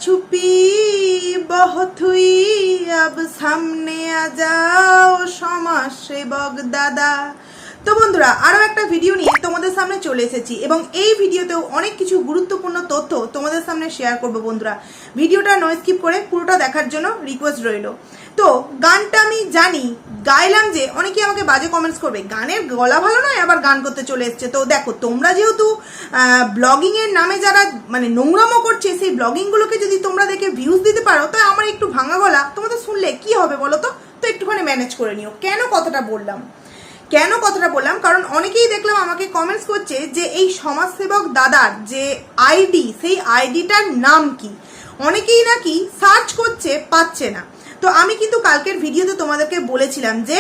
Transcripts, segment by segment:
छुपी बहुत हुई अब सामने आ जाओ সমাজ সেবক দাদা। তো বন্ধুরা আরও একটা ভিডিও নিয়ে তোমাদের সামনে চলে এসেছি এবং এই ভিডিওতেও অনেক কিছু গুরুত্বপূর্ণ তথ্য তোমাদের সামনে শেয়ার করব। বন্ধুরা ভিডিওটা নো স্কিপ করে পুরোটা দেখার জন্য রিকোয়েস্ট রইল। তো গানটা আমি জানি গাইলাম যে অনেকেই আমাকে বাজে কমেন্টস করবে, গানের গলা ভালো নয় আবার গান করতে চলে এসছে। তো দেখো তোমরা যেহেতু ব্লগিং এর নামে যারা মানে নোংরামো করছে সেই ব্লগিংগুলোকে যদি তোমরা দেখে ভিউজ দিতে পারো তো আমার একটু ভাঙা গলা তোমাদের শুনলে কি হবে বলো তো। তো একটুখানি ম্যানেজ করে নিও। কেন কথাটা বললাম কারণ অনেকেই দেখলাম আমাকে কমেন্টস করছে যে এই সমাজসেবক দাদার যে আইডি সেই আইডিটার নাম কি, অনেকেই নাকি সার্চ করছে পাচ্ছে না। তো আমি কিন্তু কালকের ভিডিওতে তোমাদেরকে বলেছিলাম যে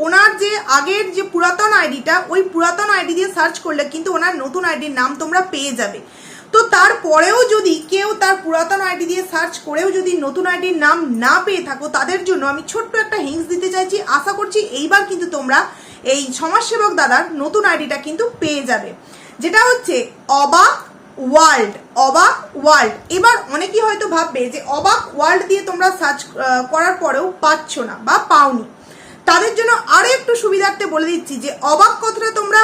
ওনার যে আগের যে পুরাতন আইডিটা ওই পুরাতন আইডি দিয়ে সার্চ করলে কিন্তু ওনার নতুন আইডির নাম তোমরা পেয়ে যাবে। তো তারপরেও যদি কেউ তার পুরাতন আইডি দিয়ে সার্চ করেও যদি নতুন আইডির নাম না পেয়ে থাকো তাদের জন্য আমি ছোট্ট একটা হিন্টস দিতে চাইছি। আশা করছি এইবার কিন্তু তোমরা এই সমাজসেবক দাদার নতুন আইডিটা কিন্তু পেয়ে যাবে, যেটা হচ্ছে অবাক ওয়ার্ল্ড। এবার অনেকেই হয়তো ভাববে যে অবাক ওয়ার্ল্ড দিয়ে তোমরা সার্চ করার পরেও পাচ্ছ না বা পাওনি, তাদের জন্য আরো একটু সুবিধার্থে বলে দিচ্ছি যে অবাক কথাটা তোমরা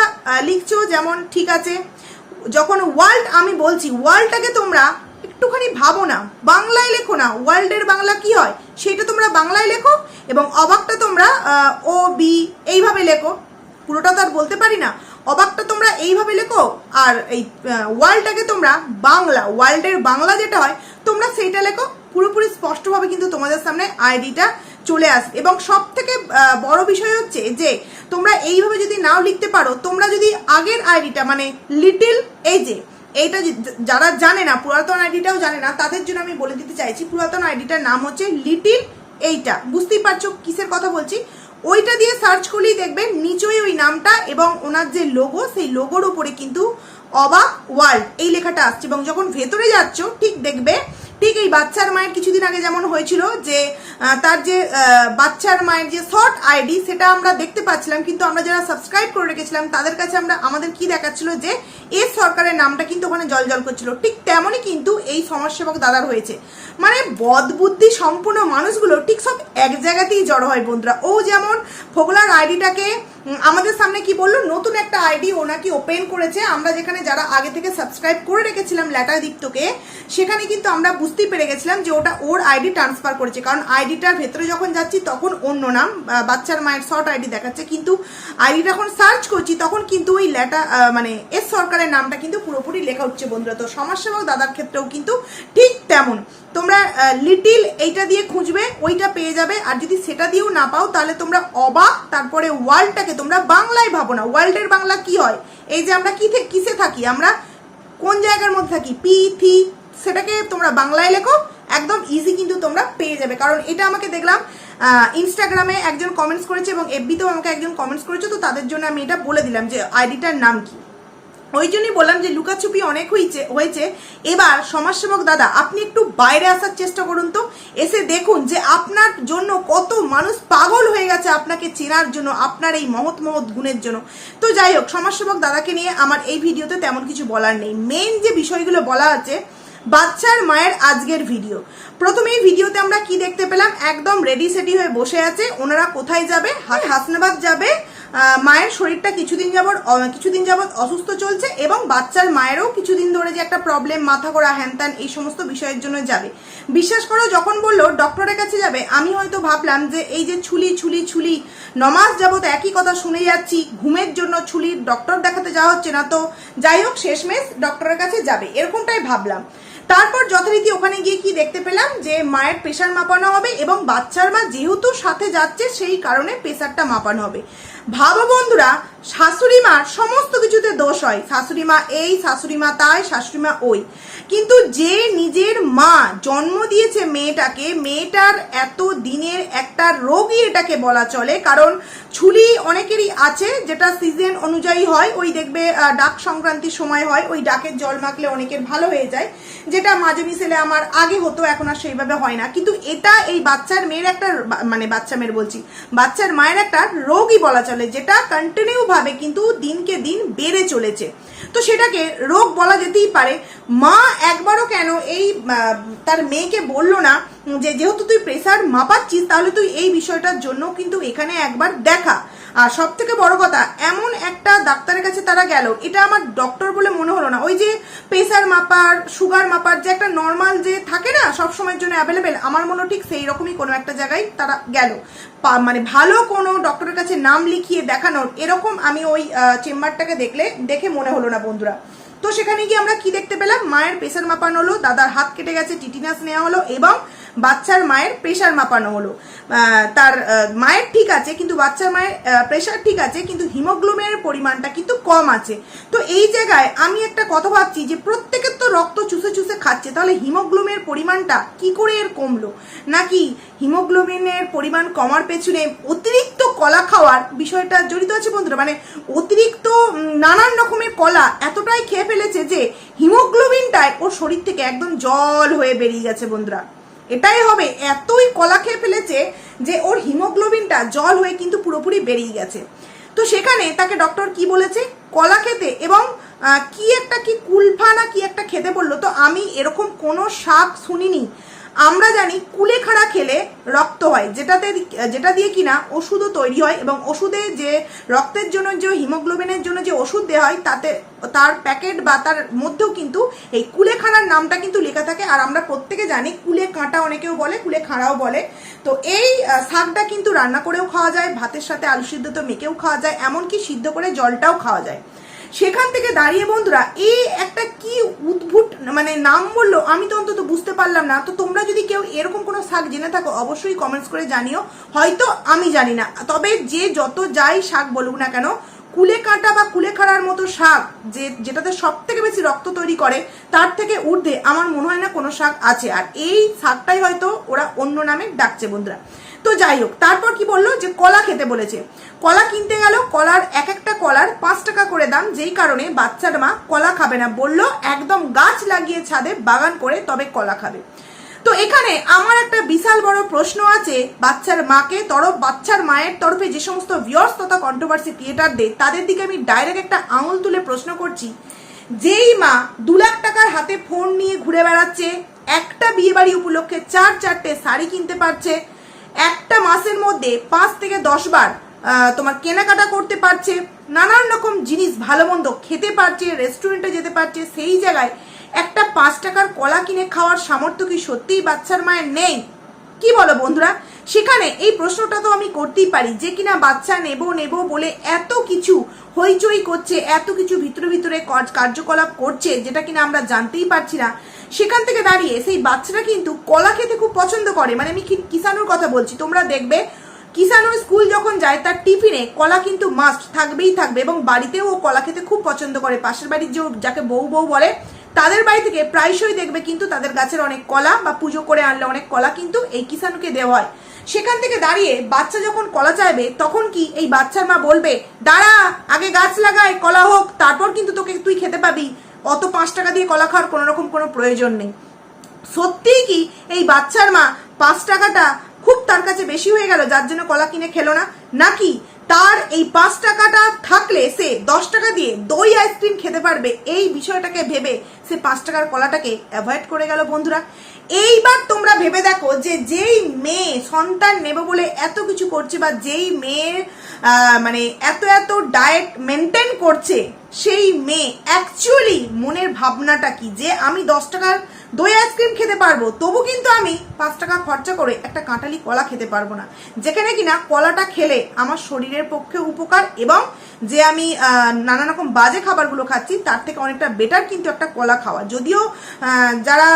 লিখছো যেমন ঠিক আছে, যখন ওয়ার্ল্ড আমি বলছি ওয়ার্ল্ডটাকে তোমরা একটুখানি ভাবো না, বাংলায় লেখো না। ওয়ার্ল্ডের বাংলা কি হয় সেটা তোমরা বাংলায় লেখো এবং অবাকটা তোমরা ও বি এইভাবে লেখো, পুরোটা তো আর বলতে পারি না। অবাকটা তোমরা এইভাবে লেখো আর এই ওয়ার্ল্ডটাকে তোমরা বাংলা, ওয়ার্ল্ডের বাংলা যেটা হয় তোমরা সেইটা লেখো। পুরোপুরি স্পষ্টভাবে কিন্তু তোমাদের সামনে আইডিটা চলে আসবে। এবং সব থেকে বড় বিষয় হচ্ছে যে তোমরা এইভাবে যদি নাও লিখতে পারো, তোমরা যদি আগের আইডিটা মানে লিটিল এই যে এইটা যারা জানে না, পুরাতন আইডিটাও জানে না, তাদের জন্য আমি বলে দিতে চাইছি পুরাতন আইডিটার নাম হচ্ছে লিটিল এইটা। বুঝতেই পারছো কিসের কথা বলছি। ওইটা দিয়ে সার্চ করলেই দেখবেন নিচেই ওই নামটা এবং ওনার যে লোগো সেই লোগোর উপরে কিন্তু অবাক ওয়ার্ল্ড এই লেখাটা আসছে। এবং যখন ভেতরে যাচ্ছ ঠিক দেখবে ঠিক এই বাচ্চার মায়ের কিছুদিন আগে যেমন হয়েছিল যে তার যে বাচ্চার মায়ের যে শর্ট আইডি সেটা আমরা দেখতে পাচ্ছিলাম, কিন্তু আমরা যারা সাবস্ক্রাইব করে রেখেছিলাম তাদের কাছে আমাদের কি দেখাচ্ছিল যে এস সরকারের নামটা কিন্তু ওখানে জল করছিল। ঠিক তেমনই কিন্তু এই সমাজসেবক দাদার হয়েছে। মানে বদবুদ্ধি সম্পূর্ণ মানুষগুলো ঠিক সব এক জায়গাতেই জড়ো হয় বন্ধুরা। ও যেমন ফোগলার আইডিটাকে আমাদের সামনে কি বললো, নতুন একটা আইডি ও নাকি ওপেন করেছে। আমরা যেখানে যারা আগে থেকে সাবস্ক্রাইব করে রেখেছিলাম ল্যাটার দিকটোকে, সেখানে কিন্তু আমরা বুঝতেই পেরে গেছিলাম যে ওটা ওর আইডি ট্রান্সফার করেছে, কারণ আইডিটার ভেতরে যখন যাচ্ছি তখন অন্য নাম বাচ্চার মায়ের শর্ট আইডি দেখাচ্ছে, কিন্তু আইডিটা যখন সার্চ করছি তখন কিন্তু ওই ল্যাটার মানে এস সরকারের নামটা কিন্তু পুরোপুরি লেখা হচ্ছে বন্ধুরা। তো সমাজসেবক দাদার ক্ষেত্রেও কিন্তু ঠিক তেমন তোমরা লিটিল এইটা দিয়ে খুঁজবে, ওইটা পেয়ে যাবে। আর যদি সেটা দিয়েও না পাও তাহলে তোমরা অবাক তারপরে ওয়ার্ল্ডটাকে তোমরা বাংলায় ভাবো না। ওয়ার্ল্ডের বাংলা কি হয়, এই যে আমরা কিসে থাকি, আমরা কোন জায়গার মধ্যে থাকি, পি থি, সেটাকে তোমরা বাংলায় লেখো, একদম ইজি কিন্তু তোমরা পেয়ে যাবে। কারণ এটা আমাকে দেখলাম ইনস্টাগ্রামে একজন কমেন্টস করেছে এবং এফবিতেও আমাকে একজন কমেন্টস করেছে, তো তাদের জন্য আমি এটা বলে দিলাম যে আইডিটার নাম কি। ওই জন্যই বললাম যে লুকাছুপি অনেক হয়েছে। এবার সমাজসেবক দাদা আপনি একটু বাইরে আসার চেষ্টা করুন, তো এসে দেখুন যে আপনার জন্য কত মানুষ পাগল হয়ে গেছে আপনাকে চেনার জন্য, আপনার এই মহৎ গুণের জন্য। তো যাই হোক, সমাজসেবক দাদাকে নিয়ে আমার এই ভিডিওতে তেমন কিছু বলার নেই। মেন যে বিষয়গুলো বলা আছে বাচ্চার মায়ের আজকের ভিডিও। প্রথমেই ভিডিওতে আমরা কি দেখতে পেলাম, একদম রেডি সেডি হয়ে বসে আছে। ওনারা কোথায় যাবে, হাসনাবাদ যাবে। মায়ের শরীরটা কিছুদিন যাবৎ অসুস্থ চলছে এবং বাচ্চার মায়েরও কিছুদিন ধরে যে একটা প্রবলেম, মাথা ঘোরা, হ্যানত্যান এই সমস্ত বিষয়ের জন্য যাবে। বিশ্বাস করো যখন বললো ডক্টরের কাছে যাবে, আমি হয়তো ভাবলাম যে এই যে ছুলি নমাজ যাবৎ একই কথা শুনে যাচ্ছি, ঘুমের জন্য ছুলির ডক্টর দেখাতে যাওয়া হচ্ছে না। তো যাই হোক শেষমেশ ডক্টরের কাছে যাবে এরকমটাই ভাবলাম। তারপর যথারীতি ওখানে গিয়ে কি দেখতে পেলাম যে মায়ের প্রেশার মাপানো হবে এবং বাচ্চার মা যেহেতু সাথে যাচ্ছে সেই কারণে প্রেশারটা মাপানো হবে। ভাবো বন্ধুরা, শাশুড়ি মার সমস্ত কিছুতে দোষ হয়, শাশুড়ি মা এই, শাশুড়ি মা তাই, শাশুড়ি মা ওই, কিন্তু যে নিজের মা জন্ম দিয়েছে মেয়েটাকে, মেয়েটার এত দিনের একটা রোগই এটাকে বলা চলে। কারণ ছুলি অনেকেরই আছে যেটা সিজন অনুযায়ী হয়, ওই দেখবে ডাক সংক্রান্তির সময় হয়, ওই ডাকের জল মাখলে অনেকের ভালো হয়ে যায়, যেটা মাঝে মিশেলে আমার আগে হতো, এখন আর সেইভাবে হয় না। কিন্তু এটা এই বাচ্চার মেয়ের একটা মানে বাচ্চা মেয়ের বলছি, বাচ্চার মায়ের একটা রোগই বলা চলে। চলাচলে, যেটা কন্টিনিউ ভাবে কিন্তু দিনকে দিন বেড়ে চলেছে। তো সেটাকে রোগ বলা যেতেই পারে। মা একবারও কেন এই তার মেয়েকে বললো না যে যেহেতু তুই প্রেসার মাপাচ্ছিস তাহলে তুই এই বিষয়টার জন্য কিন্তু এখানে একবার দেখা। আর সব থেকে বড় কথা, এমন একটা ডাক্তারের কাছে তারা গেল, এটা আমার ডক্টর বলে মনে হলো না। ওই যে প্রেসার মাপার, সুগার মাপার যে একটা নর্মাল যে থাকে না সব সময়ের জন্য অ্যাভেলেবেল, আমার মনে ঠিক সেই রকমই কোনো একটা জায়গায় তারা গেল। মানে ভালো কোনো ডক্টরের কাছে নাম লিখিয়ে দেখানোর এরকম আমি ওই চেম্বারটাকে দেখে মনে হলো না বন্ধুরা। তো সেখানে গিয়ে আমরা কি দেখতে পেলাম, মায়ের প্রেসার মাপানো হলো, দাদার হাত কেটে গেছে, টিটিনাস নেওয়া হলো এবং বাচ্চার মায়ের প্রেসার মাপানো হলো। তার মায়ের ঠিক আছে কিন্তু বাচ্চার মায়ের প্রেসার ঠিক আছে, কিন্তু হিমোগ্লোবিনের পরিমাণটা কিন্তু কম আছে। তো এই জায়গায় আমি একটা কথা ভাবছি যে প্রত্যেকের তো রক্ত চুষে চুষে খাচ্ছে, তাহলে হিমোগ্লোবিনের পরিমাণটা কি করে এর কমলো? নাকি হিমোগ্লোবিনের পরিমাণ কমার পেছনে অতিরিক্ত কলা খাওয়ার বিষয়টা জড়িত আছে বন্ধুরা? মানে অতিরিক্ত নানান রকমের কলা এতটাই খেয়ে ফেলেছে যে হিমোগ্লোবিনটাই ওর শরীর থেকে একদম জল হয়ে বেরিয়ে গেছে বন্ধুরা। এটাই হবে, এতই কলা খেয়ে ফেলেছে যে ওর হিমোগ্লোবিনটা জল হয়ে কিন্তু পুরোপুরি বেরিয়ে গেছে। তো সেখানে তাকে ডক্টর কি বলেছে, কলা খেতে এবং কি কুলফা না কি একটা খেতে বললো। তো আমি এরকম কোনো শাক শুনিনি। আমরা জানি কুলেখাড়া খেলে রক্ত হয়, যেটা দিয়ে কিনা ওষুধও তৈরি হয়, এবং ওষুধে যে রক্তের জন্য যে হিমোগ্লোবিনের জন্য যে ওষুধ দেওয়া হয় তাতে তার প্যাকেট বা তার মধ্যেও কিন্তু এই কুলেখাড়ার নামটা কিন্তু লেখা থাকে। আর আমরা প্রত্যেকে জানি কুলে কাঁটা অনেকেও বলে, কুলে খাড়াও বলে। তো এই শাকটা কিন্তু রান্না করেও খাওয়া যায়, ভাতের সাথে আলু সিদ্ধ তো মেখেও খাওয়া যায়, এমনকি সিদ্ধ করে জলটাও খাওয়া যায়। সেখান থেকে দাঁড়িয়ে বন্ধুরা এই একটা কি উদ্ভুট মানে নাম বললো, আমি তো অন্তত বুঝতে পারলাম না। তো তোমরা যদি কেউ এরকম কোনো শাক জেনে থাকো অবশ্যই কমেন্টস করে জানিও, হয়তো আমি জানি না। তবে যে যত যাই শাক বলুক না কেন, কুলে কাঁটা বা কুলেখাড়ার মতো শাক যেটাতে সব থেকে বেশি রক্ত তৈরি করে তার থেকে ঊর্ধ্বে আমার মনে হয় না কোনো শাক আছে। আর এই শাকটাই হয়তো ওরা অন্য নামে ডাকছে বন্ধুরা। তো যাই হোক, তারপর কি বললো যে কলা খেতে বলেছে। কলা কিনতে গেল, কলার এক একটা কলার 5 টাকা করে দাম, যেই কারণে বাচ্চার মা কলা খাবে না, বললো একদম গাছ লাগিয়ে ছাদে বাগান করে তবে কলা খাবে। তো এখানে আমার একটা বিশাল বড় প্রশ্ন আছে বাচ্চার মায়ের তরফে যে সমস্ত ভিউয়ার্স তথা কন্ট্রোভার্সি ক্রিয়েটারদের, তাদের দিকে আমি ডাইরেক্ট একটা আঙুল তুলে প্রশ্ন করছি। যেই মা 2 লাখ টাকার হাতে ফোন নিয়ে ঘুরে বেড়াচ্ছে, একটা বিয়ে বাড়ি উপলক্ষে 4-4টে শাড়ি কিনতে পারছে, একটা মাসের মধ্যে 5 থেকে 10 বার তোমার কেনাকাটা করতে পারছে, নানান রকম জিনিস ভালো মন্দ খেতে পারছে, রেস্টুরেন্টে যেতে পারছে, সেই জায়গায় একটা 5 টাকার কলা কিনে খাওয়ার সামর্থ্য কি সত্যিই বাচ্চার মায়ের নেই? কি বলো বন্ধুরা? সেখানে এই প্রশ্নটা তো আমি করতেই পারি যে কিনা বাচ্চা নেব বলে এত কিছু হইচই করছে, এত কিছু ভিতরে কার্যকলাপ করছে যেটা কিনা আমরা জানতেই পারছি না। সেখান থেকে দাঁড়িয়ে সেই বাচ্চারা কিন্তু কলা খেতে খুব পছন্দ করে। মানে আমি কিষানুর কথা বলছি, তোমরা দেখবে কিষানুর স্কুল যখন যায় তার টিফিনে কলা কিন্তু মাস্ট থাকবেই থাকবে, এবং বাড়িতেও ও কলা খেতে খুব পছন্দ করে। পাশের বাড়ির যাকে বউ বলে তাদের বাড়ি থেকে প্রায়শই দেখবে কিন্তু তাদের গাছের অনেক কলা বা পুজো করে আনলে অনেক কলা কিন্তু এই কিষানুকে দেওয়া হয়। সেখান থেকে দাঁড়িয়ে বাচ্চা যখন কলা চাইবে তখন কি এই বাচ্চার মা বলবে দাঁড়া আগে গাছ লাগায় কলা হোক তারপর কিন্তু তুই খেতে পাবি, অত 5 টাকা দিয়ে কলা খাওয়ার কোনো রকম কোনো প্রয়োজন নেই? সত্যিই কি এই বাচ্চার মা 5 টাকাটা খুব তার কাছে বেশি হয়ে গেল যার জন্য কলা কিনে খেলো না? নাকি তার এই 5 টাকাটা থাকলে সে 10 টাকা দিয়ে দই আইসক্রিম খেতে পারবে, এই বিষয়টাকে ভেবে সে 5 টাকার কলাটাকে অ্যাভয়েড করে গেল বন্ধুরা? এইবার তোমরা ভেবে দেখো যে যেই মেয়ে সন্তান নেব বলে এত কিছু করছে, বা যেই মেয়ের মানে এত ডায়েট মেনটেন করছে, সেই মেয়ে অ্যাকচুয়ালি মনের ভাবনাটা কি যে আমি 10 টাকার দই আইসক্রিম খেতে পারবো, তবু কিন্তু আমি 5 টাকা খরচা করে একটা কাঁঠালি কলা খেতে পারবো না, যেখানে কিনা কলাটা খেলে আমার শরীরের পক্ষে উপকার, এবং যে আমি নানা রকম বাজে খাবারগুলো খাচ্ছি তার থেকে অনেকটা বেটার কিন্তু একটা কলা খাওয়া। যদিও যারা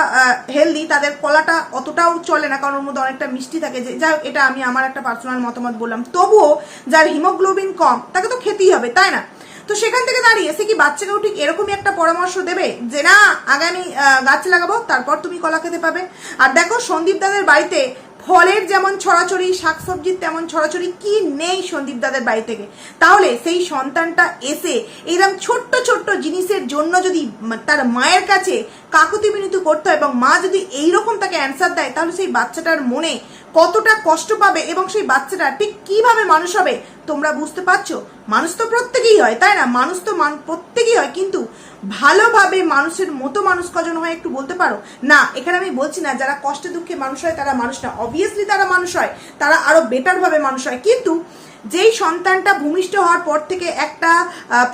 হেলদি তাদের কলাটা অতটাও চলে না, কারণ ওর মধ্যে অনেকটা মিষ্টি থাকে, যে যাই হোক এটা আমি আমার একটা পার্সোনাল মতামত বললাম। তবুও যার হিমোগ্লোবিন কম তাকে তো খেতেই হবে, তাই না? তো সেখান থেকে দাঁড়িয়ে সে কি বাচ্চাকেও ঠিক এরকমই একটা পরামর্শ দেবে যে না আগে আমি গাছ লাগাবো তারপর তুমি কলা খেতে পাবে? আর দেখো সন্দীপ দাদের বাড়িতে ফলের যেমন ছড়াছড়ি, শাকসবজির তেমন ছড়াছড়ি, কি নেই সন্দীপ দাদের বাড়ি থেকে? তাহলে সেই সন্তানটা এসে এইরকম ছোট্ট ছোট্ট জিনিসের জন্য যদি তার মায়ের কাছে কাকুতি মিনতি করতে হয়, এবং মা যদি এইরকম তাকে অ্যান্সার দেয়, তাহলে সেই বাচ্চাটার মনে কতটা কষ্ট পাবে এবং সেই বাচ্চাটা ঠিক কিভাবে মানুষ হবে তোমরা বুঝতে পারছো। মানুষ তো প্রত্যেকেই হয়, তাই না? মানুষ তো প্রত্যেকেই হয়, কিন্তু ভালোভাবে মানুষের মতো মানুষ কজন হয় একটু বলতে পারো? না, এখানে আমি বলছি না যারা কষ্টে দুঃখে মানুষ হয় তারা মানুষ না, অবভিয়াসলি তারা মানুষ হয়, তারা আরো বেটার ভাবে মানুষ হয়। কিন্তু যেই সন্তানটা ভূমিষ্ঠ হওয়ার পর থেকে একটা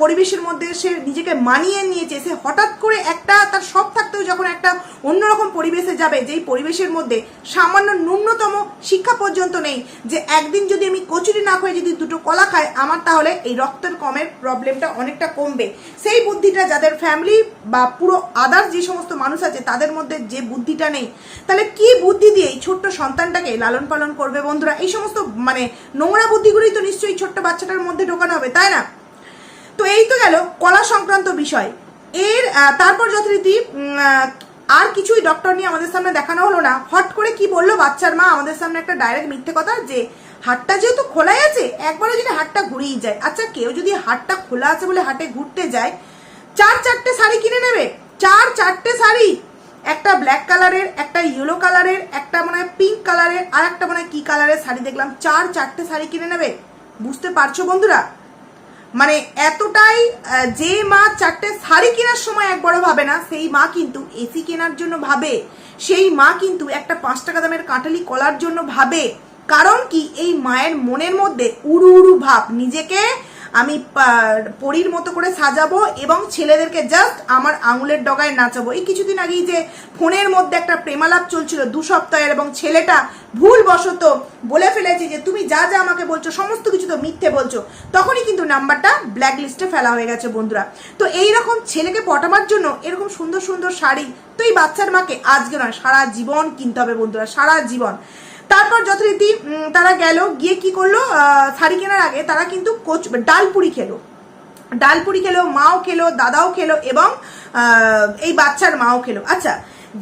পরিবেশের মধ্যে সে নিজেকে মানিয়ে নিয়েছে, সে হঠাৎ করে একটা তার সব থাকতেও যখন একটা অন্যরকম পরিবেশে যাবে, যেই পরিবেশের মধ্যে সামান্য ন্যূনতম শিক্ষা পর্যন্ত নেই, যে একদিন যদি আমি কচুরি না খাই, যদি দুটো কলা খাই, আমার তাহলে এই রক্তের কমের প্রবলেমটা অনেকটা কমবে, সেই বুদ্ধিটা যাদের ফ্যামিলি বা পুরো আদার্স যে সমস্ত মানুষ আছে তাদের মধ্যে যে বুদ্ধিটা নেই, তাহলে কি বুদ্ধি দিয়ে এই ছোট্ট সন্তানটাকে লালন পালন করবে বন্ধুরা? এই সমস্ত মানে নোংরা বুদ্ধিগুলি তো নিশ্চয়ই ছোট্ট বাচ্চাটার মধ্যে ঢোকানো হবে, তাই না? তো এই তো গেল কলা সংক্রান্ত বিষয়। এর তারপর যথারীতি আর কিছুই ডক্টর নিয়ে আমাদের সামনে দেখানো হলো না। হট করে কি বললো বাচ্চার মা আমাদের সামনে একটা ডাইরেক্ট মিথ্যে কথা, যে হাটটা যেহেতু খোলাই আছে একবারে যদি হাটটা ঘুরিয়ে যায়। আচ্ছা, কেউ যদি হাটটা খোলা আছে বলে হাটে ঘুরতে যায়, 4-4টে শাড়ি কিনে নেবে? 4-4টে শাড়ি, একটা ব্ল্যাক কালারের, একটা ইয়েলো কালারের, একটা মনে হয় পিঙ্ক কালারের, আর একটা মনে হয় কি কালারের শাড়ি দেখলাম, 4-4টে শাড়ি কিনে নেবে। বুঝতে পারছো বন্ধুরা? মানে এতটাই, যে মা 4টে শাড়ি কেনার সময় একবারও ভাবে না, সেই মা কিন্তু এসি কেনার জন্য ভাবে, সেই মা কিন্তু একটা 5 টাকা দামের কাঁঠালি কলার জন্য ভাবে। কারণ কি, এই মায়ের মনের মধ্যে উড়ু উড়ু ভাব, নিজেকে আমি পরীর মতো করে সাজাবো এবং ছেলেদেরকে জাস্ট আমার আঙুলের ডগায় নাচাবো। এই কিছুদিন আগেই যে ফোনের মধ্যে একটা প্রেমালাপ চলছিল 2 সপ্তাহের, এবং ছেলেটা ভুলবশত বলে ফেলেছে যে তুমি যা যা আমাকে বলছো সমস্ত কিছু তো মিথ্যে বলছো, তখনই কিন্তু নাম্বারটা ব্ল্যাক লিস্টে ফেলা হয়ে গেছে বন্ধুরা। তো এইরকম ছেলেকে পটাবার জন্য এরকম সুন্দর সুন্দর শাড়ি তো এই বাচ্চার মাকে আজকে নয় সারা জীবন কিনতে হবে বন্ধুরা, সারা জীবন। তারপর যথারীতি তারা গেল, গিয়ে কি করলো, শাড়ি কেনার আগে তারা কিন্তু ডালপুরি খেলো, মাও খেলো, দাদাও খেলো, এবং এই বাচ্চার মাও খেলো। আচ্ছা,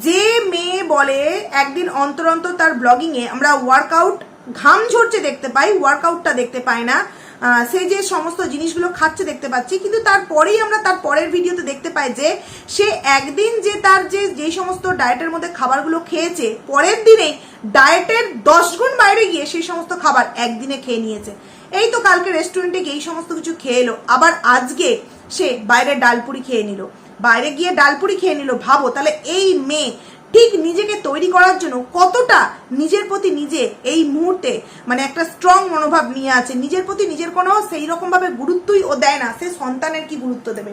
যে মেয়ে বলে একদিন অন্তর অন্তর তার ব্লগিংয়ে আমরা ওয়ার্কআউট, ঘাম ঝরছে দেখতে পাই, ওয়ার্কআউটটা দেখতে পাই না, সে যে সমস্ত জিনিসগুলো খাচ্ছে দেখতে পাচ্ছি, কিন্তু তারপরেই আমরা তার পরের ভিডিওতে দেখতে পাই যে সে একদিন যে তার যে সমস্ত ডায়েটের মধ্যে খাবারগুলো খেয়েছে, পরের দিনেই ডায়েটের 10 গুণ বাইরে গিয়ে সেই সমস্ত খাবার একদিনে খেয়ে নিয়েছে। এই তো কালকে রেস্টুরেন্টে গিয়ে এই সমস্ত কিছু খেয়ে এলো, আবার আজকে সে বাইরে ডালপুরি খেয়ে নিল, বাইরে গিয়ে ডালপুরি খেয়ে নিল। ভাবো তাহলে এই মেয়ে ঠিক নিজেকে তৈরি করার জন্য কতটা নিজের প্রতি নিজে এই মুহূর্তে মানে একটা স্ট্রং মনোভাব নিয়ে আছে, নিজের প্রতি নিজের কোনো সেই রকম ভাবে গুরুত্বই ও দেয় না, সে সন্তানের কি গুরুত্ব দেবে?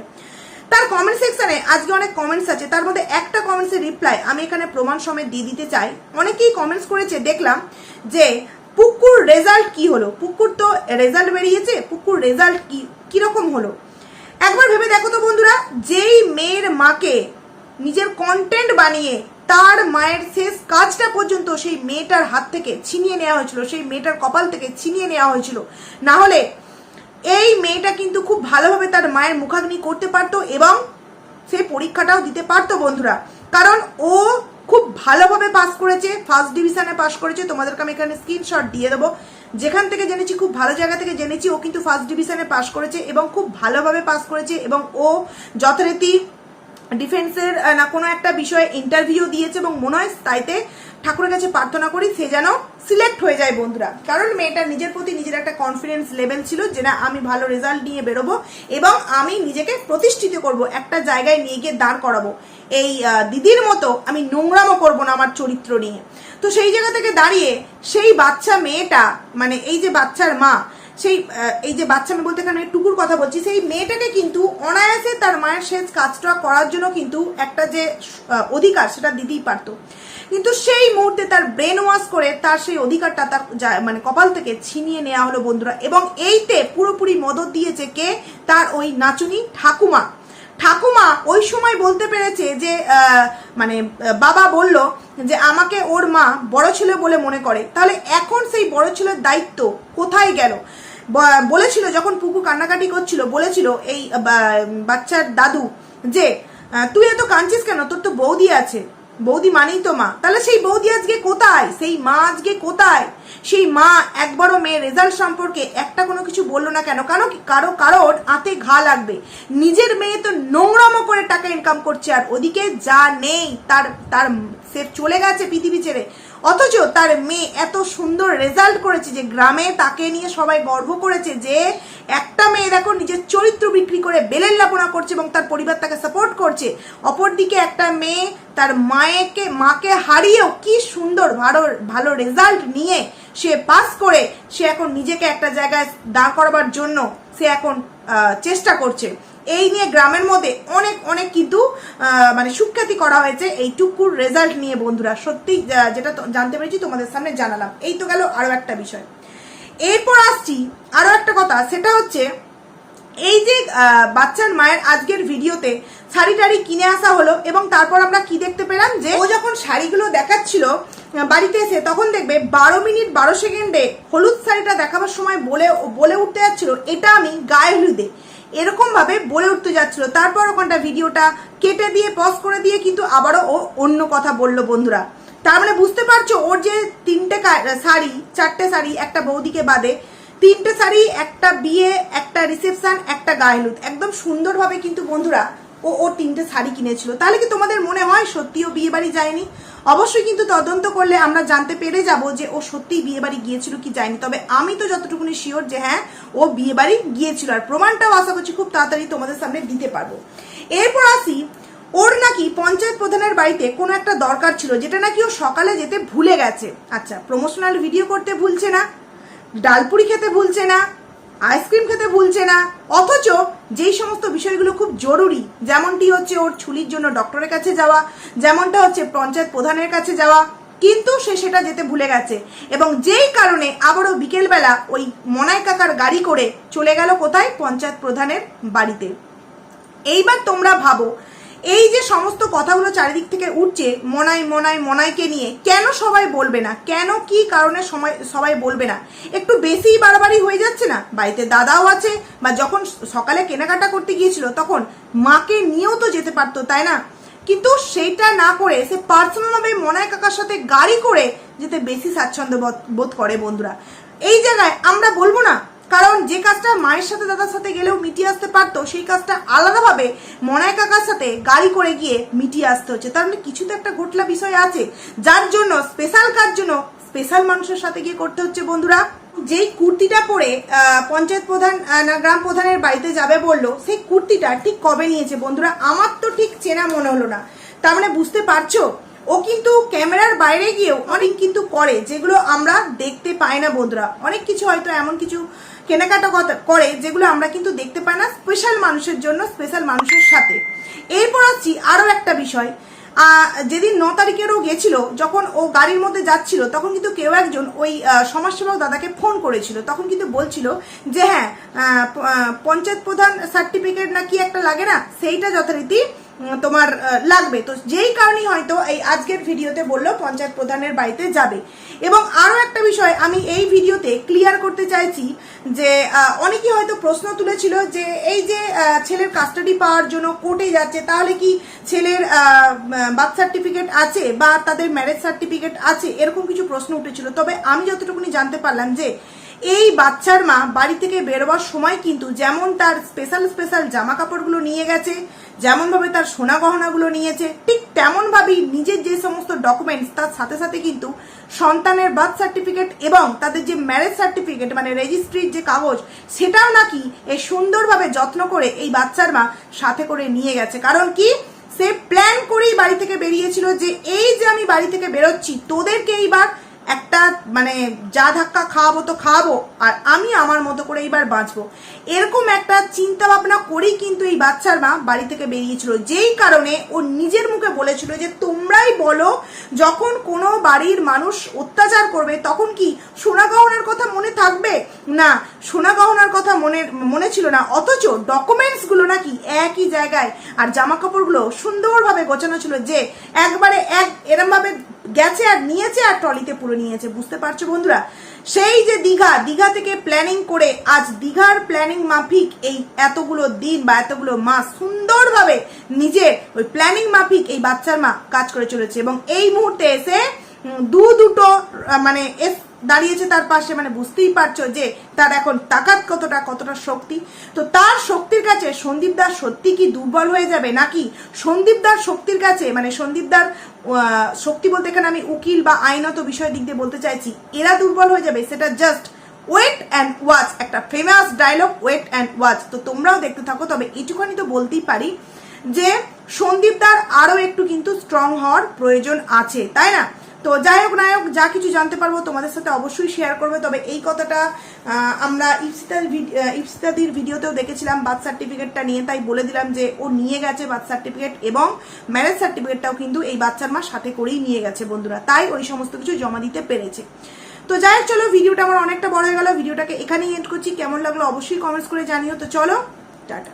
তার কমেন্ট সেকশনে আজকে অনেক কমেন্টস আছে, তার মধ্যে একটা কমেন্টসের রিপ্লাই আমি এখানে প্রমাণ সমেত দিয়ে দিতে চাই। অনেকেই কমেন্টস করেছে, দেখলাম যে পুকুর রেজাল্ট কি হলো, পুকুর তো রেজাল্ট বেরিয়েছে, পুকুর রেজাল্ট কিরকম হলো একবার ভেবে দেখো তো বন্ধুরা। যেই মেয়ের মাকে নিজের কন্টেন্ট বানিয়ে তার মায়ের শেষ কাজটা পর্যন্ত সেই মেয়েটার হাত থেকে ছিনিয়ে নেওয়া হয়েছিল, সেই মেয়েটার কপাল থেকে ছিনিয়ে নেওয়া হয়েছিল, না হলে এই মেয়েটা কিন্তু খুব ভালোভাবে তার মায়ের মুখাগ্নি করতে পারতো এবং সেই পরীক্ষাটাও দিতে পারতো বন্ধুরা। কারণ ও খুব ভালোভাবে পাস করেছে, ফার্স্ট ডিভিশনে পাস করেছে। তোমাদেরকে আমি এখানে স্ক্রিনশট দিয়ে দেবো, যেখান থেকে জেনেছি, খুব ভালো জায়গা থেকে জেনেছি, ও কিন্তু ফার্স্ট ডিভিশনে পাস করেছে এবং খুব ভালোভাবে পাস করেছে, এবং ও যথারীতি ডিফেন্সের না কোনো একটা বিষয়ে ইন্টারভিউ দিয়েছে, এবং মনে হয় তাইতে ঠাকুরের কাছে প্রার্থনা করি সে যেন সিলেক্ট হয়ে যায় বন্ধুরা। কারণ মেয়েটার নিজের প্রতি নিজের একটা কনফিডেন্স লেভেল ছিল যে না, আমি ভালো রেজাল্ট নিয়ে বেরোবো এবং আমি নিজেকে প্রতিষ্ঠিত করব, একটা জায়গায় নিয়ে গিয়ে দাঁড় করাবো, এই দিদির মতো আমি নোংরামো করবো না আমার চরিত্র নিয়ে। তো সেই জায়গা থেকে দাঁড়িয়ে সেই বাচ্চা মেয়েটা, মানে এই যে বাচ্চার মা, সেই এই যে বাচ্চা মেয়ে বলতে এখানে টুকুর কথা বলছি, সেই মেয়েটাকে কিন্তু অনায়াসে তার মায়ের শেষ কাজটা করার জন্য কিন্তু একটা যে অধিকার সেটা দিতেই পারতো, কিন্তু সেই মুহূর্তে তার ব্রেন ওয়াশ করে তার সেই অধিকারটা তার মানে কপাল থেকে ছিনিয়ে নেওয়া হলো বন্ধুরা। এবং এইতে পুরোপুরি মদত দিয়েছে কে? তার ওই নাচুনি ঠাকুমা। ঠাকুমা ওই সময় বলতে পেরেছে যে মানে বাবা বলল যে আমাকে ওর মা বড় ছেলে বলে মনে করে, তাহলে এখন সেই বড় ছেলের দায়িত্ব কোথায় গেল? বলেছিল যখন পুকু কান্নাকাটি করছিল, বলেছিল এই বাচ্চার দাদু যে তুই এত কাঁদছিস কেন, তোর তো বৌদি আছে। বৌদি মানেই তো মা, তাহলে সেই বৌদি আজকে কোথায়, সেই মা আজকে কোথায়? সেই মা একবারও মেয়ের রেজাল্ট সম্পর্কে একটা কোনো কিছু বললো না কেন? কারোর হাতে ঘা লাগবে। নিজের মেয়ে তো নোংরামো করে টাকা ইনকাম করছে, আর ওদিকে যা নেই তার সে চলে গেছে পৃথিবী ছেড়ে, অথচ তার মেয়ে এত সুন্দর রেজাল্ট করেছে যে গ্রামে তাকে নিয়ে সবাই গর্ব করেছে যে একটা মেয়ে দেখো নিজের চরিত্র বিক্রি করে বেলের লাপনা করছে এবং তার পরিবার তাকে সাপোর্ট করছে। অপরদিকে একটা মেয়ে তার মাকে হারিয়েও কি সুন্দর ভালো রেজাল্ট নিয়ে সে পাস করে সে এখন নিজেকে একটা জায়গায় দাঁড় করাবার জন্য সে এখন চেষ্টা করছে। এই নিয়ে গ্রামের মধ্যে অনেক কিন্তু মানে সুখ্যাতি করা হয়েছে এই টুকুর রেজাল্ট নিয়ে বন্ধুরা। সত্যি যেটা জানতে পেরেছি তোমাদের সামনে জানালাম। এই তো গেল আরো একটা বিষয়। এরপর আসছি আরো একটা কথা, সেটা হচ্ছে এই যে বাচ্চার মায়ের আজকের ভিডিওতে শাড়ি টাড়ি কিনে আসা হলো এবং তারপর আমরা কি দেখতে পেলাম যে ও যখন শাড়িগুলো দেখাচ্ছিল বাড়িতে এসে, তখন দেখবে 12 মিনিট 12 সেকেন্ডে হলুদ শাড়িটা দেখাবার সময় বলে উঠতে যাচ্ছিল এটা আমি গায়ে হলুদে, এরকম ভাবে বলে উঠতে যাচ্ছিল। তারপর ওখানটা ভিডিওটা কেটে দিয়ে পজ করে দিয়ে কিন্তু আবারও ও অন্য কথা বললো বন্ধুরা। তার মানে বুঝতে পারছো ওর যে 4টে শাড়ি একটা বৌদিকে বাদে 3টে শাড়ি, একটা বিয়ে, একটা রিসেপশন, একটা গায়ে হলুদ, একদম সুন্দরভাবে কিন্তু বন্ধুরা ও 3টে শাড়ি কিনেছিল। তাহলে কি তোমাদের মনে হয় সত্যি ও বিয়ে বাড়ি যায়নি? অবশ্যই কিন্তু তদন্ত করলে আমরা জানতে পেরে যাব যে ও সত্যিই বিয়ে বাড়ি গিয়েছিল কি যায়নি। তবে আমি তো যতটুকুনি শিওর যে হ্যাঁ ও বিয়ে বাড়ি গিয়েছিল, আর প্রমাণটাও আশা করছি খুব তাড়াতাড়ি তোমাদের সামনে দিতে পারবো। এরপর আসি, ওর নাকি পঞ্চায়েত প্রধানের বাড়িতে কোনো একটা দরকার ছিল যেটা নাকি ও সকালে যেতে ভুলে গেছে। আচ্ছা, প্রমোশনাল ভিডিও করতে ভুলছে না, ডালপুরি খেতে ভুলছে না, আইসক্রিম খেতে ভুলছে না, অথচ যেই সমস্ত বিষয়গুলো খুব জরুরি, যেমনটি হচ্ছে ওর ছুলির জন্য ডক্টরের কাছে যাওয়া, যেমনটা হচ্ছে পঞ্চায়েত প্রধানের কাছে যাওয়া, কিন্তু সে সেটা যেতে ভুলে গেছে। এবং যেই কারণে আবারও বিকেলবেলা ওই মনাই কাকার গাড়ি করে চলে গেল কোথায়? পঞ্চায়েত প্রধানের বাড়িতে। এইবার তোমরা ভাবো এই যে সমস্ত কথাগুলো চারিদিক থেকে উঠছে মনাইকে নিয়ে, কেন সবাই বলবে না? কেন কি কারণে সবাই বলবে না? একটু বেশি বাড়াবাড়ি হয়ে যাচ্ছে না? বাড়িতে দাদাও আছে, বা যখন সকালে কেনাকাটা করতে গিয়েছিল তখন মাকে নিয়েও তো যেতে পারতো, তাই না? কিন্তু সেইটা না করে সে পার্সোনালভাবে মনাই কাকার সাথে গাড়ি করে যেতে বেশি স্বাচ্ছন্দ্য বোধ করে বন্ধুরা। এই জায়গায় আমরা বলবো না, কারণ যে কাজটা মায়ের সাথে দাদার সাথে গেলেও মিটিয়ে আসতে পারতো সেই কাজটা আলাদাভাবে মনাই কাকার সাথে গাড়ি করে গিয়ে মিটিয়ে আসতে হচ্ছে। তার মানে কিছু তো একটা ঘটলা বিষয় আছে, যার জন্য স্পেশাল কাজ জন্য স্পেশাল মানুষের সাথে গিয়ে করতে হচ্ছে বন্ধুরা। যেই কুর্তিটা পরে পঞ্চায়েত প্রধান গ্রাম প্রধানের বাড়িতে যাবে বললো, সেই কুর্তিটা ঠিক কবে নিয়েছে বন্ধুরা? আমার তো ঠিক চেনা মনে হলো না। তার মানে বুঝতে পারছো ও কিন্তু ক্যামেরার বাইরে গিয়েও অনেক কিন্তু করে যেগুলো আমরা দেখতে পাই না বন্ধুরা। অনেক কিছু হয়তো এমন কিছু কেনাকাটা করে যেগুলো আমরা কিন্তু দেখতে পাই না, স্পেশাল মানুষের জন্য, স্পেশাল মানুষের সাথে। এরপর আসছি আরো একটা বিষয়। যেদিন 9 তারিখেরও গেছিল, যখন ও গাড়ির মধ্যে যাচ্ছিল তখন কিন্তু কেউ একজন ওই সমাজসেবক দাদাকে ফোন করেছিল। তখন কিন্তু বলছিল যে হ্যাঁ পঞ্চায়েত প্রধান সার্টিফিকেট নাকি একটা লাগে না, সেইটা যথারীতি তোমার লাগবে। তো যেই কারণেই হয়তো এই আজকের ভিডিওতে বললো পঞ্চায়েত প্রধানের বাড়িতে যাবে। এবং আরো একটা বিষয় আমি এই ভিডিওতে ক্লিয়ার করতে চাইছি যে অনেকেই হয়তো প্রশ্ন তুলেছিল যে এই যে ছেলের কাস্টাডি পাওয়ার জন্য কোর্টে যাচ্ছে, তাহলে কি ছেলের বার্থ সার্টিফিকেট আছে বা তাদের ম্যারেজ সার্টিফিকেট আছে, এরকম কিছু প্রশ্ন উঠেছিল। তবে আমি যতটুকুনি জানতে পারলাম যে এই বাচ্চার মা বাড়ি থেকে বেরোবার সময় কিন্তু যেমন তার স্পেশাল জামা কাপড়গুলো নিয়ে গেছে, যেমন ভাবে তার সোনা গহনাগুলো নিয়েছে, ঠিক তেমন ভাবেই নিজের যে সমস্ত ডকুমেন্টস তার সাথে সাথে কিন্তু সন্তানের বার্থ সার্টিফিকেট এবং তাদের যে ম্যারেজ সার্টিফিকেট মানে রেজিস্ট্রির যে কাগজ, সেটাও নাকি এই সুন্দরভাবে যত্ন করে এই বাচ্চার মা সাথে করে নিয়ে গেছে। কারণ কি, সে প্ল্যান করেই বাড়ি থেকে বেরিয়েছিল যে এই যে আমি বাড়ি থেকে বেরোচ্ছি, তোদেরকে এইবার একটা মানে যা ধাক্কা খাওয়াবো তো খাওয়াবো, আর আমি আমার মতো করে এইবার বাঁচবো, এরকম একটা চিন্তা ভাবনা করেই কিন্তু এই বাচ্চার মা বাড়ি থেকে বেরিয়েছিল। যেই কারণে ও নিজের মুখে বলেছিল যে তোমরাই বলো, যখন কোনো বাড়ির মানুষ অত্যাচার করবে তখন কি সোনা গহনার কথা মনে থাকবে না? সোনা গহনার কথা মনে ছিল না, অথচ ডকুমেন্টস গুলো নাকি একই জায়গায়, আর জামা কাপড়গুলো সুন্দরভাবে গোছানো ছিল যে একবারে এরম ভাবে গেছে আর নিয়েছে আর ট্রলিতে পুরো নিয়েছে, বুঝতে পারছো বন্ধুরা? সেই যে দীঘা থেকে প্ল্যানিং করে আজ দীঘার প্ল্যানিং মাফিক এই এতগুলো দিন বা এতগুলো মাস সুন্দরভাবে নিজের ওই প্ল্যানিং মাফিক এই বাচ্চার মা কাজ করে চলেছে, এবং এই মুহূর্তে এসে দুটো মানে দাঁড়িয়েছে তার পাশে, মানে বুঝতেই পারছো যে তার এখন তাকাত কতটা শক্তি। তো তার শক্তির কাছে সন্দীপ দাস সত্যি কি দুর্বল হয়ে যাবে, নাকি সন্দীপ দার শক্তির কাছে, মানে সন্দীপ দার শক্তি বলতে এখানে আমি উকিল বা আইনত বিষয়ের দিক দিয়ে বলতে চাইছি, এরা দুর্বল হয়ে যাবে? সেটা জাস্ট ওয়েট অ্যান্ড ওয়াচ, একটা famous dialogue, wait and watch. তো তোমরাও দেখতে থাকো। তবে এইটুখানি তো বলতেই পারি যে সন্দীপ দার আরো একটু কিন্তু স্ট্রং হওয়ার প্রয়োজন আছে, তাই না? তো যাই হোক নায়ক, যা কিছু জানতে পারবো তোমাদের সাথে অবশ্যই শেয়ার করবে। তবে এই কথাটা আমরা ইপসিতাদির ভিডিওতেও দেখেছিলাম বার্থ সার্টিফিকেটটা নিয়ে, তাই বলে দিলাম যে ও নিয়ে গেছে বার্থ সার্টিফিকেট এবং ম্যারেজ সার্টিফিকেটটাও কিন্তু এই বাচ্চার মা সাথে করেই নিয়ে গেছে বন্ধুরা, তাই ওই সমস্ত কিছু জমা দিতে পেরেছে। তো যাই হোক, চলো, ভিডিওটা আমার অনেকটা বড় হয়ে গেল, ভিডিওটাকে এখানেই এন্ড করছি। কেমন লাগলো অবশ্যই কমেন্টস করে জানিও। তো চলো, টাটা।